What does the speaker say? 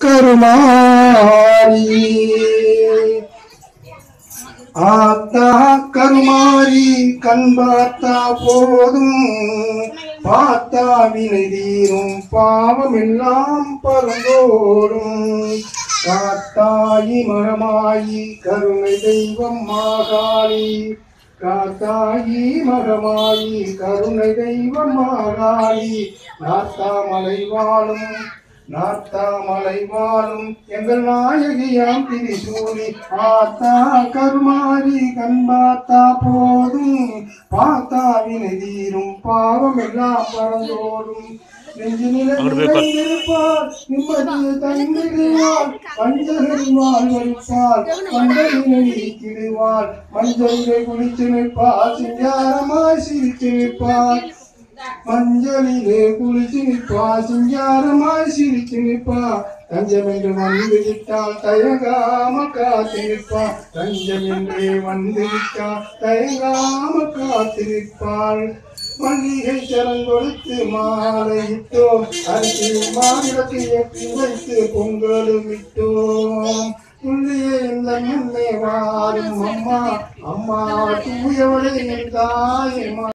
கருமாரி ஆத்தா கருமாரி கண் பார்த்தா போதும் பார்த்தா வினை தீரும் பாவம் எல்லாம் பறந்தோடும் காத்தாயி மகமாயி கருணை தெய்வம் மாகாளி காத்தாயி மகமாயி கருணை தெய்வம் மாகாளி நாத்தாமலை வாழும் எங்கள் நாயகியாம் திரிசூலி ஆத்தா கருமாரி கண் பார்த்தா போதும் பார்த்தா வினை தீரும் பாவம் எல்லாம் பறந்தோடும் நெஞ்சு நிலைப்பார் நிம்மதியை தந்திடுவார் பஞ்சகரில் வாழ்வழிப்பார் பண்டலினை நீக்கிடுவார் மஞ்சளிலே குளித்து நிற்பார் சிங்காரமாய் சிரித்து நிற்பார் மஞ்சளிலே குளித்து நிற்பார் சிங்காரமாய் சிரித்து நிற்பார் தஞ்சம் என்று வந்து விட்டால் தயங்காம காத்து நிற்பார் தஞ்சம் என்றே வந்து விட்டால் தயங்காம காத்து நிற்பாள் மல்லிகை சரம் கொடுத்து மாலையிட்டோம் அரிசி மாநிலத்தை ஏற்றி வைத்து பொங்கலும் இட்டோம் புள்ளியே இந்த முன்னே வாரும் அம்மா அம்மா தூயவளே என் தாயே